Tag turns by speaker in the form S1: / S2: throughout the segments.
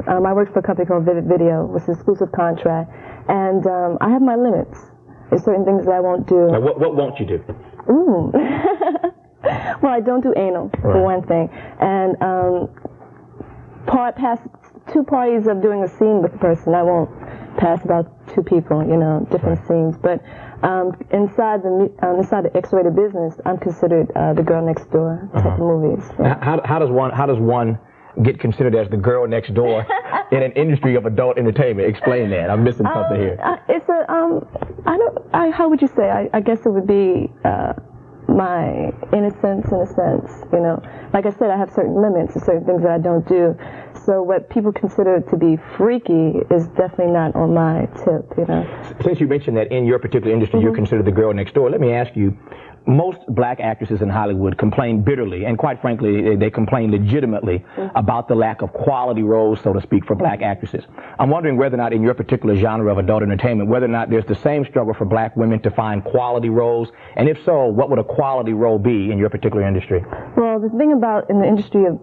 S1: I work for a company called Vivid Video, which is an exclusive contract, and I have my limits. There's certain things that I won't do.
S2: Now, what won't you do?
S1: Ooh. Well, I don't do anal, for one thing. And past 2 parties of doing a scene with a person, I won't pass about 2 people, you know, different scenes. But inside the X-rated business, I'm considered the girl next door type of movies. Yeah.
S2: How does one get considered as the girl next door in an industry of adult entertainment? Explain that. I'm missing something here.
S1: It's a how would you say? I guess it would be my innocence in a sense, you know. Like I said, I have certain limits and certain things that I don't do. So what people consider to be freaky is definitely not on my tip, you know.
S2: Since you mentioned that in your particular industry you're considered the girl next door, let me ask you, most black actresses in Hollywood complain bitterly, and quite frankly, they complain legitimately about the lack of quality roles, so to speak, for black actresses. I'm wondering whether or not in your particular genre of adult entertainment, whether or not there's the same struggle for black women to find quality roles, and if so, what would a quality role be in your particular industry?
S1: Well, the thing about in the industry of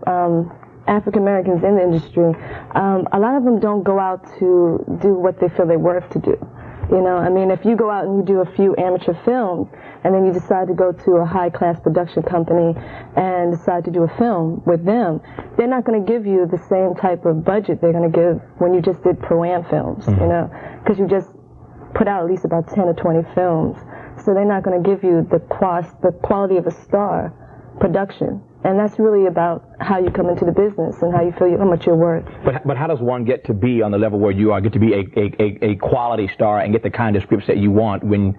S1: African Americans in the industry, a lot of them don't go out to do what they feel they're worth to do. You know, I mean, if you go out and you do a few amateur films, and then you decide to go to a high-class production company and decide to do a film with them, they're not going to give you the same type of budget they're going to give when you just did pro-am films, you know, because you just put out at least about 10 or 20 films. So they're not going to give you the quality of a star production. And that's really about how you come into the business and how you feel how much you're worth.
S2: But how does one get to be on the level where you are, get to be a quality star and get the kind of scripts that you want when...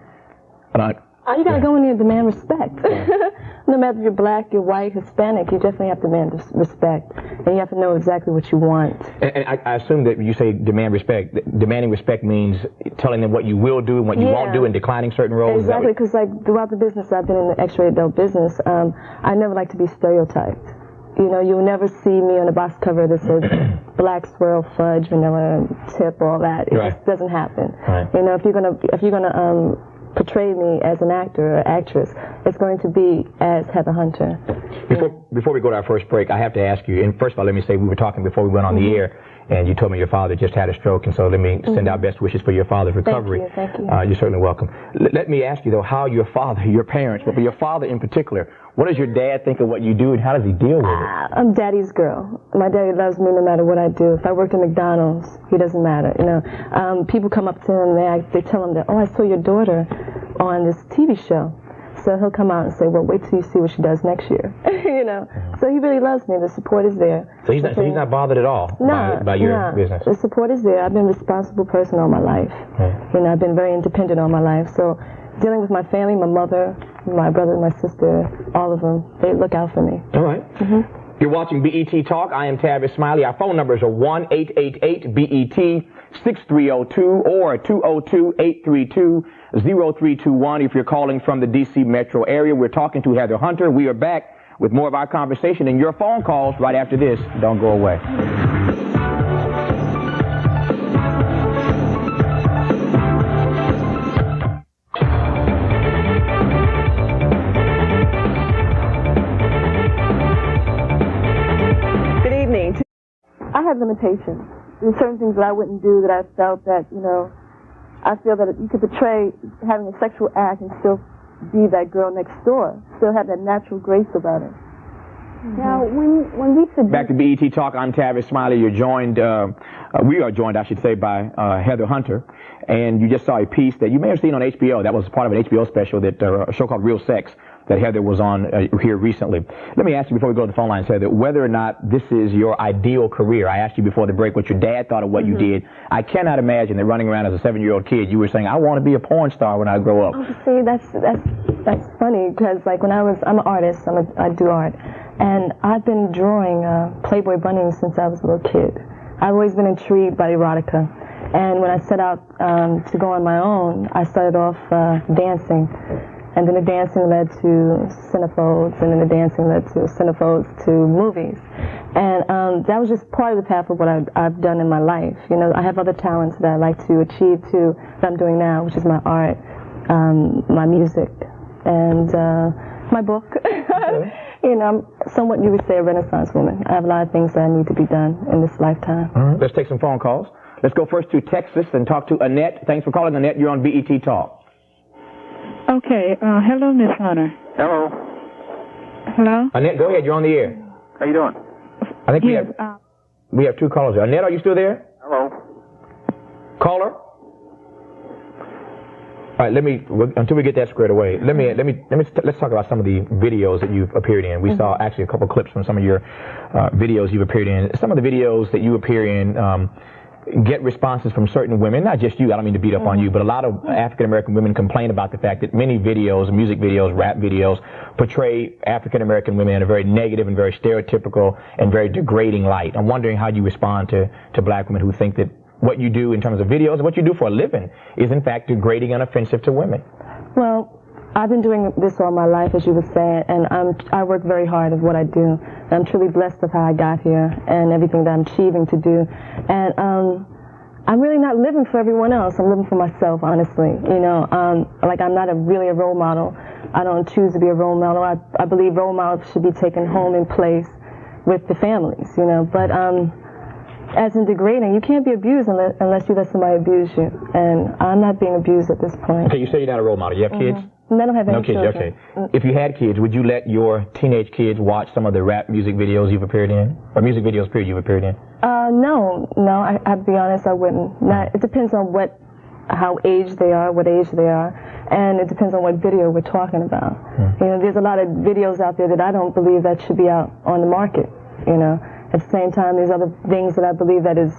S1: You gotta go in there and demand respect. No matter if you're black, you're white, Hispanic, you definitely have to demand respect. And you have to know exactly what you want.
S2: And I assume that you say demand respect. Demanding respect means telling them what you will do and what you won't do and declining certain roles.
S1: Exactly, because like throughout the business, I've been in the X-rated adult business, I never like to be stereotyped. You know, you'll never see me on a box cover that says black swirl, fudge, vanilla, tip, all that. It just doesn't happen. You know, if you're gonna portray me as an actor or actress, it's going to be as Heather Hunter.
S2: Before we go to our first break, I have to ask you, and first of all, let me say we were talking before we went on the air, and you told me your father just had a stroke, and so let me send out best wishes for your father's recovery.
S1: Thank you.
S2: You're certainly welcome. Let me ask you, though, how your father, your parents, but for your father in particular, what does your dad think of what you do, and how does he deal with it?
S1: I'm daddy's girl. My daddy loves me no matter what I do. If I worked at McDonald's, he doesn't matter, you know. People come up to him and they tell him that, oh, I saw your daughter on this TV show. So he'll come out and say, well, wait till you see what she does next year. You know. So he really loves me. The support is there.
S2: So he's not bothered at all by your business?
S1: The support is there. I've been a responsible person all my life. You know, I've been very independent all my life. So dealing with my family, my mother, my brother, my sister, all of them, they look out for me.
S2: All right. You're watching BET Talk. I am Tavis Smiley. Our phone numbers are 1-888-BET-6302 or 202-832-0321. If you're calling from the D.C. metro area, we're talking to Heather Hunter. We are back with more of our conversation and your phone calls right after this. Don't go away.
S1: I have limitations. There's certain things that I wouldn't do that I felt that, you know, I feel that you could portray having a sexual act and still be that girl next door, still have that natural grace about it.
S3: Now, when we said...
S2: Back to BET Talk, I'm Tavis Smiley. You're joined, we are joined, I should say, by Heather Hunter. And you just saw a piece that you may have seen on HBO. That was part of an HBO special, that a show called Real Sex, that Heather was on here recently. Let me ask you before we go to the phone lines, Heather, whether or not this is your ideal career. I asked you before the break what your dad thought of what you did. I cannot imagine that running around as a 7-year-old kid, you were saying, I want to be a porn star when I grow up.
S1: Oh, see, that's funny, because like when I'm an artist, I do art, and I've been drawing Playboy bunnies since I was a little kid. I've always been intrigued by erotica, and when I set out to go on my own, I started off dancing. And then the dancing led to Cinefolds, and then the dancing led to Cinefolds to movies. And that was just part of the path of what I've done in my life. You know, I have other talents that I like to achieve too, that I'm doing now, which is my art, my music, and my book. You know, I'm somewhat, you would say, a Renaissance woman. I have a lot of things that need to be done in this lifetime.
S2: All right, let's take some phone calls. Let's go first to Texas and talk to Annette. Thanks for calling, Annette. You're on BET Talk.
S4: Okay. Hello, Miss Hunter.
S5: Hello.
S4: Hello.
S2: Annette, go ahead. You're on the air.
S5: How you doing?
S2: I think
S4: Yes.
S2: we have two callers. Annette, are you still there?
S5: Hello.
S2: Caller. All right, until we get that squared away, let's talk about some of the videos that you've appeared in. We saw actually a couple clips from some of your videos you've appeared in. Some of the videos that you appear in get responses from certain women, not just you, I don't mean to beat up on you, but a lot of African American women complain about the fact that many videos, music videos, rap videos, portray African American women in a very negative and very stereotypical and very degrading light. I'm wondering how you respond to black women who think that what you do in terms of videos and what you do for a living is in fact degrading and offensive to women.
S1: Well, I've been doing this all my life, as you were saying, and I work very hard at what I do. I'm truly blessed of how I got here and everything that I'm achieving to do. And I'm really not living for everyone else. I'm living for myself, honestly. You know, like I'm not really a role model. I don't choose to be a role model. I believe role models should be taken home in place with the families, you know. But as in degrading, you can't be abused unless you let somebody abuse you. And I'm not being abused at this point.
S2: Okay, you say you're not a role model. You have kids?
S1: And I don't have any
S2: No kids,
S1: children.
S2: okay. If you had kids, would you let your teenage kids watch some of the rap music videos you've appeared in? Or music videos, period, you've appeared in?
S1: No, I'd be honest, I wouldn't. It depends on how aged they are, what age they are, and it depends on what video we're talking about. You know, there's a lot of videos out there that I don't believe that should be out on the market, you know. At the same time, there's other things that I believe that is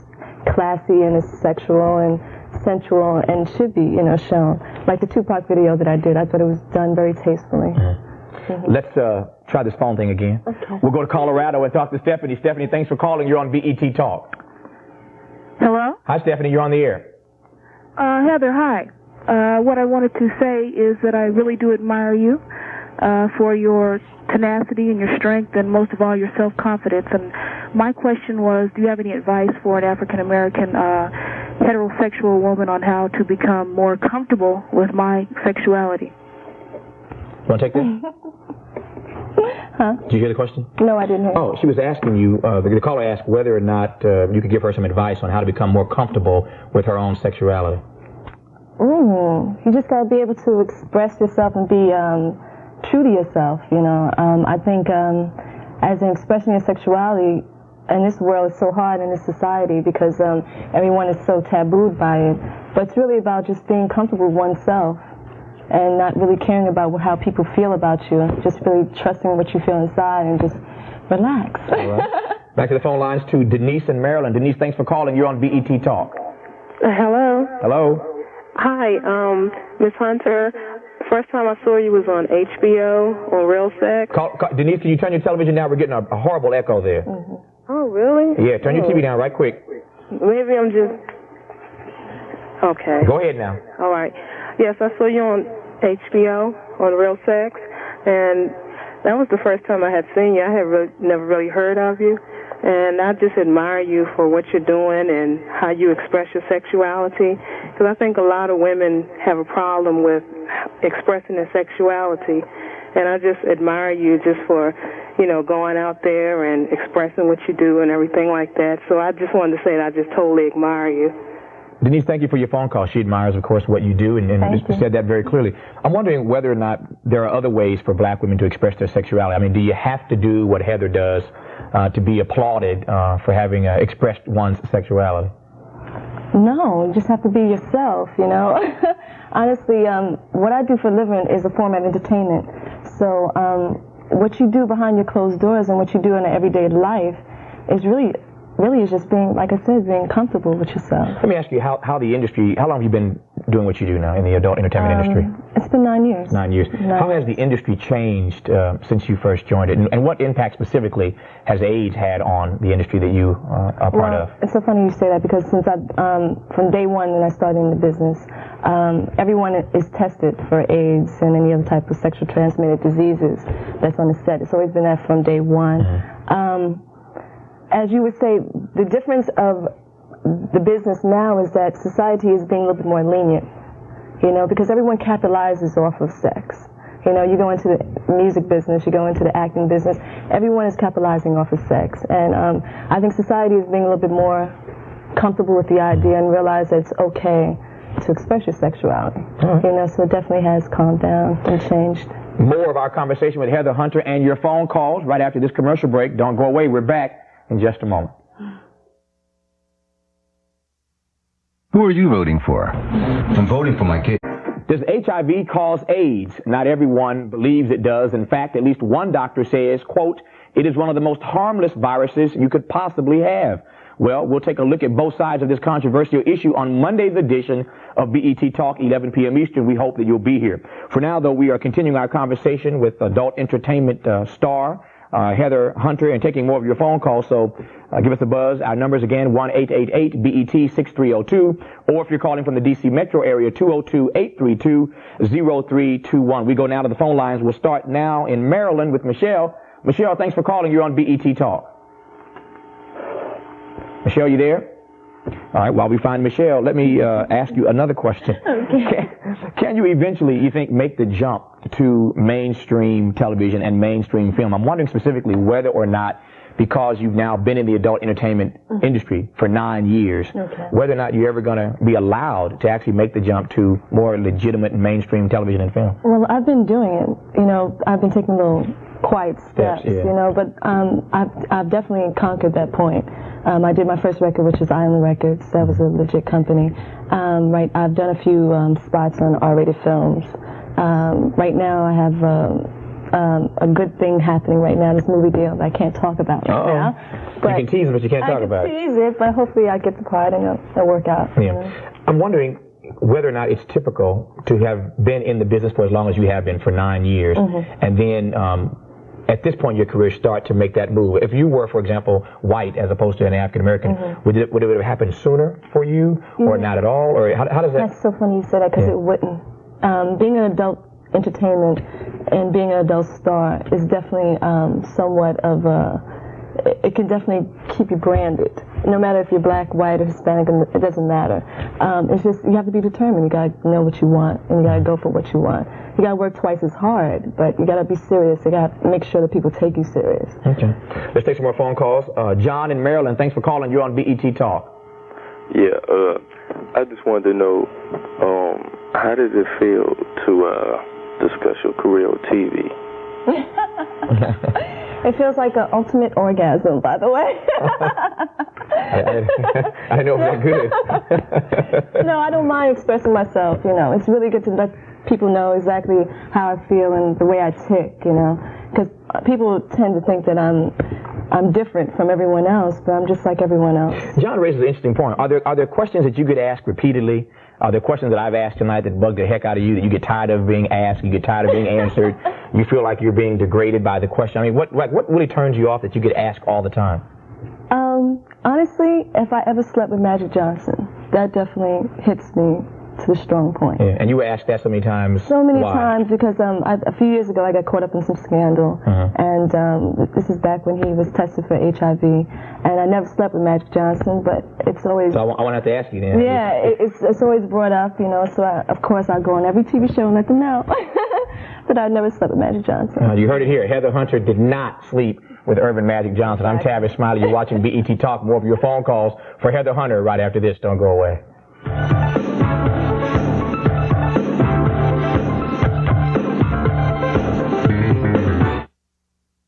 S1: classy and is sexual and sensual and should be, you know, shown. Like the Tupac video that I did, I thought it was done very tastefully.
S2: Let's try this phone thing again.
S1: Okay.
S2: We'll go to Colorado and talk to Stephanie. Stephanie, thanks for calling. You're on BET Talk.
S4: Hello.
S2: Hi, Stephanie. You're on the air.
S4: Heather, hi. What I wanted to say is that I really do admire you for your tenacity and your strength and most of all your self-confidence. And my question was, do you have any advice for an African-American heterosexual woman on how to become more comfortable with my sexuality?
S2: You want to take this?
S1: Huh?
S2: Did you hear the question?
S1: No, I didn't hear.
S2: Oh, she was asking you, the caller asked whether or not you could give her some advice on how to become more comfortable with her own sexuality.
S1: You just got to be able to express yourself and be true to yourself, you know. I think as in expressing your sexuality in this world is so hard in this society because everyone is so tabooed by it. But it's really about just being comfortable with oneself and not really caring about how people feel about you. Just really trusting what you feel inside and just relax.
S2: All right. Back to the phone lines to Denise in Maryland. Denise, thanks for calling. You're on BET Talk.
S6: Hello.
S2: Hello.
S6: Hi, Miss Hunter. First time I saw you was on HBO on Real Sex.
S2: Denise, can you turn your television down? We're getting a horrible echo there.
S6: Oh, really?
S2: Yeah, turn your TV down right quick.
S6: Maybe I'm just... Okay.
S2: Go ahead now.
S6: All right. Yes, I saw you on HBO on Real Sex, and that was the first time I had seen you. I had never really heard of you, and I just admire you for what you're doing and how you express your sexuality, because I think a lot of women have a problem with expressing their sexuality, and I just admire you just for, you know, going out there and expressing what you do and everything like that. So I just wanted to say that I just totally admire you.
S2: Denise, thank you for your phone call. She admires, of course, what you do and said that very clearly. I'm wondering whether or not there are other ways for black women to express their sexuality. I mean, do you have to do what Heather does to be applauded for having expressed one's sexuality?
S1: No, you just have to be yourself, you know. Honestly, what I do for a living is a form of entertainment. So what you do behind your closed doors and what you do in everyday life is really is just being, like I said, being comfortable with yourself.
S2: Let me ask you how the industry, how long have you been doing what you do now in the adult entertainment industry?
S1: It's been 9 years.
S2: 9 years. How has the industry changed since you first joined it? And what impact specifically has AIDS had on the industry that you are part of?
S1: It's so funny you say that because since from day one when I started in the business, everyone is tested for AIDS and any other type of sexually transmitted diseases that's on the set. It's always been that from day one. As you would say, the difference of the business now is that society is being a little bit more lenient, you know, because everyone capitalizes off of sex. You know, you go into the music business, you go into the acting business, everyone is capitalizing off of sex. And I think society is being a little bit more comfortable with the idea and realize that it's okay to express your sexuality.
S2: Right.
S1: You know, so it definitely has calmed down and changed.
S2: More of our conversation with Heather Hunter and your phone calls right after this commercial break. Don't go away. We're back in just a moment.
S5: Who are you voting for? I'm voting for my kid.
S2: Does HIV cause AIDS? Not everyone believes it does. In fact, at least one doctor says, quote, it is one of the most harmless viruses you could possibly have. Well, we'll take a look at both sides of this controversial issue on Monday's edition of BET Talk, 11 p.m. Eastern. We hope that you'll be here. For now, though, we are continuing our conversation with adult entertainment star Heather Hunter and taking more of your phone calls. So give us a buzz. Our numbers again, 1-888-BET-6302. Or if you're calling from the D.C. metro area, 202-832-0321. We go now to the phone lines. We'll start now in Maryland with Michelle. Michelle, thanks for calling. You're on BET Talk. Michelle, you there? All right, while we find Michelle, let me ask you another question. Okay. Can you eventually, you think, make the jump to mainstream television and mainstream film? I'm wondering specifically whether or not, because you've now been in the adult entertainment industry for 9 years, whether or not you're ever going to be allowed to actually make the jump to more legitimate mainstream television and film.
S1: Well, I've been doing it. You know, I've been taking little quiet steps, you know, but I've definitely conquered that point. I did my first record, which is Island Records. That was a legit company. I've done a few spots on R-rated films. Right now, I have a good thing happening right now. This movie deal that I can't talk about right now. But
S2: you can tease it, but you can't talk about it.
S1: I can tease it, but hopefully I get the part and it'll work out.
S2: Yeah.
S1: You know?
S2: I'm wondering whether or not it's typical to have been in the business for as long as you have been, for 9 years, and then at this point in your career start to make that move. If you were, for example, white as opposed to an African American, would it have happened sooner for you, or not at all? Or how does that?
S1: That's so funny you said that, because it wouldn't. Being an adult entertainment and being an adult star is definitely somewhat of it can definitely keep you branded. No matter if you're black, white, or Hispanic, it doesn't matter. It's just, you have to be determined. You gotta know what you want, and you gotta go for what you want. You gotta work twice as hard, but you gotta be serious. You gotta make sure that people take you serious.
S2: Okay. Let's take some more phone calls. John in Maryland, thanks for calling. You're on BET Talk.
S7: Yeah, I just wanted to know, how does it feel to discuss your career on TV?
S1: It feels like an ultimate orgasm, by the way.
S2: I know that good.
S1: No, I don't mind expressing myself, you know. It's really good to let people know exactly how I feel and the way I tick, you know. Because people tend to think that I'm different from everyone else, but I'm just like everyone else.
S2: John raises an interesting point. Are there questions that you get asked repeatedly? Are there questions that I've asked tonight that bug the heck out of you, that you get tired of being asked, you get tired of being answered, you feel like you're being degraded by the question? I mean, what really turns you off that you get asked all the time?
S1: Honestly, if I ever slept with Magic Johnson, that definitely hits me to a strong point.
S2: Yeah, and you were asked that so many times.
S1: So many
S2: Why?
S1: times, because a few years ago I got caught up in some scandal, and this is back when he was tested for HIV, and I never slept with Magic Johnson, but it's always...
S2: So I won't have to ask you then.
S1: Yeah, it's always brought up, you know, so of course I'll go on every TV show and let them know. But I never slept with Magic Johnson.
S2: You heard it here. Heather Hunter did not sleep with Urban Magic Johnson. I'm Tavis Smiley. You're watching BET Talk. More of your phone calls for Heather Hunter right after this. Don't go away.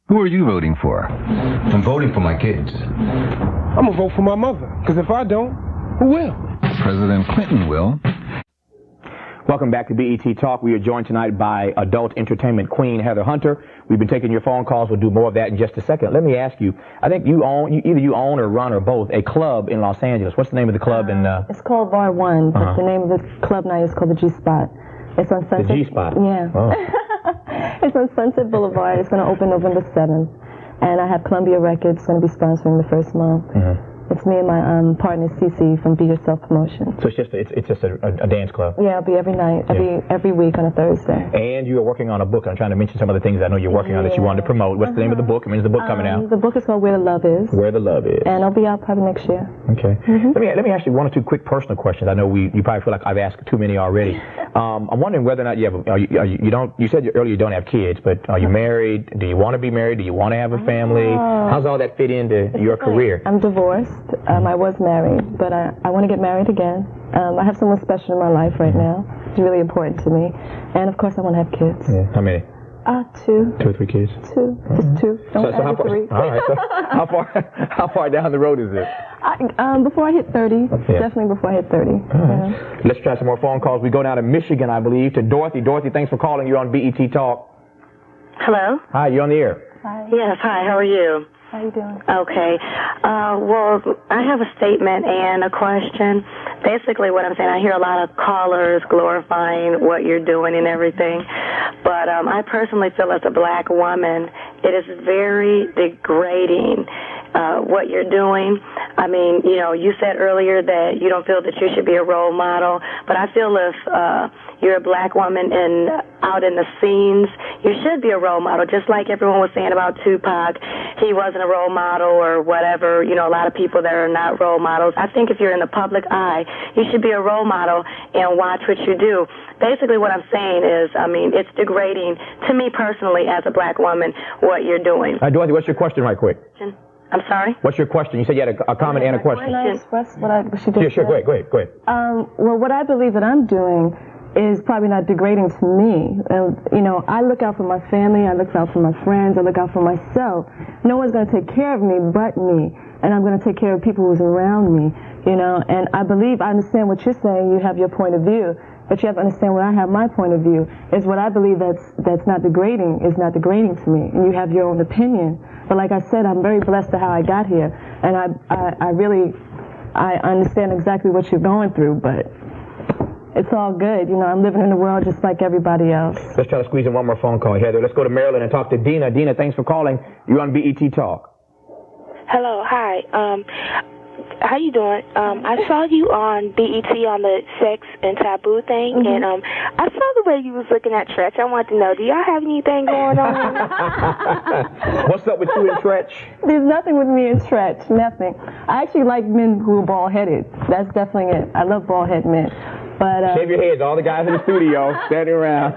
S5: Who are you voting for? I'm voting for my kids.
S8: I'm gonna vote for my mother, because if I don't, who will?
S5: President Clinton will.
S2: Welcome back to BET Talk. We are joined tonight by adult entertainment queen Heather Hunter. We've been taking your phone calls. We'll do more of that in just a second. Let me ask you, I think either you own or run or both a club in Los Angeles. What's the name of the club?
S1: It's called Bar One, but the name of the club night is called the G-Spot. It's on Sunset.
S2: The G-Spot?
S1: Yeah.
S2: Oh.
S1: It's on Sunset Boulevard. It's going to open November 7th. And I have Columbia Records going to be sponsoring the first month. It's me and my partner Cece from Be Yourself Promotion.
S2: So it's just a dance club.
S1: Yeah, I'll be every night, every week on a Thursday.
S2: And you are working on a book. I'm trying to mention some of the things I know you're working on that you wanted to promote. What's the name of the book? I mean, is the book coming out?
S1: The book is called Where the Love Is.
S2: Where the Love Is.
S1: And it'll be out probably next year.
S2: Okay. Let me ask you one or two quick personal questions. I know you probably feel like I've asked too many already. I'm wondering whether or not you have, you said earlier you don't have kids, but are you married? Do you want to be married? Do you want to have a family? How's all that fit into your career?
S1: I'm divorced. I was married, but I want to get married again. I have someone special in my life right now. It's really important to me. And of course I want to have kids.
S2: Yeah. How many?
S1: 2.
S2: 2 or 3 kids?
S1: 2. Just 2. Don't add
S2: how far,
S1: 3.
S2: All right. So how far down the road is this?
S1: Before I hit 30.
S2: Yeah.
S1: Definitely before I hit 30.
S2: All right. Let's try some more phone calls. We go down to Michigan, I believe, to Dorothy. Dorothy, thanks for calling. You're on BET Talk.
S9: Hello?
S2: Hi, you're on the air.
S1: Hi.
S9: Yes, hi, how are you?
S1: How you doing?
S9: Okay. Well, I have a statement and a question. Basically what I'm saying, I hear a lot of callers glorifying what you're doing and everything, but I personally feel as a black woman, it is very degrading what you're doing. I mean, you know, you said earlier that you don't feel that you should be a role model, but I feel if you're a black woman and out in the scenes, you should be a role model, just like everyone was saying about Tupac. He wasn't a role model or whatever, you know, a lot of people that are not role models. I think if you're in the public eye, you should be a role model and watch what you do. Basically what I'm saying is, I mean, it's degrading to me personally as a black woman what you're doing.
S2: Dorothy, what's your question right quick?
S9: I'm sorry?
S2: What's your question? You said you had a comment and a question.
S1: Can I express what she just
S2: Yeah, sure.
S1: said?
S2: Go ahead.
S1: Well, what I believe that I'm doing is probably not degrading to me. You know, I look out for my family, I look out for my friends, I look out for myself. No one's going to take care of me but me, and I'm going to take care of people who's around me, you know, and I understand what you're saying, you have your point of view, but you have to understand when I have my point of view, is what I believe that's not degrading is not degrading to me, and you have your own opinion. But like I said, I'm very blessed to how I got here, and I understand exactly what you're going through, but it's all good. You know, I'm living in the world just like everybody else.
S2: Let's try to squeeze in one more phone call, Heather. Let's go to Maryland and talk to Dina. Dina, thanks for calling. You're on BET Talk.
S10: Hello, hi. How you doing? I saw you on BET on the sex and taboo thing, and I saw the way you was looking at Tretch. I wanted to know, do y'all have anything going on?
S2: What's up with you and Tretch?
S1: There's nothing with me and Tretch, nothing. I actually like men who are bald-headed. That's definitely it. I love bald-headed men. But,
S2: shave your heads, all the guys in the studio standing around.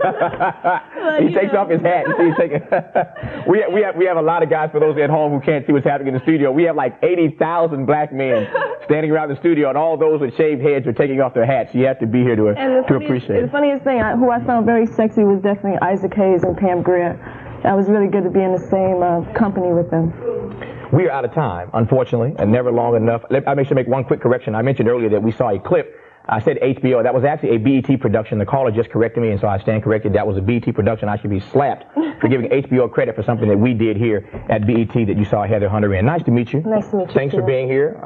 S2: He takes off his hat. You see, we have a lot of guys, for those at home who can't see what's happening in the studio. We have like 80,000 black men standing around the studio, and all those with shaved heads are taking off their hats. You have to be here to appreciate it.
S1: The funniest thing, who I found very sexy was definitely Isaac Hayes and Pam Grier. That was really good to be in the same company with them.
S2: We are out of time, unfortunately, and never long enough. I should make one quick correction. I mentioned earlier that we saw a clip. I said HBO. That was actually a BET production. The caller just corrected me, and so I stand corrected. That was a BET production. I should be slapped for giving HBO credit for something that we did here at BET that you saw Heather Hunter in. Nice to meet you.
S1: Nice to meet you.
S2: Thanks for being here.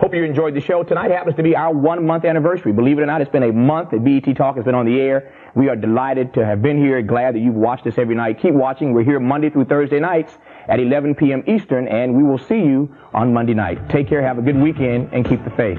S2: Hope you enjoyed the show. Tonight happens to be our 1-month anniversary. Believe it or not, it's been a month that BET Talk has been on the air. We are delighted to have been here. Glad that you've watched us every night. Keep watching. We're here Monday through Thursday nights at 11 p.m. Eastern, and we will see you on Monday night. Take care. Have a good weekend, and keep the faith.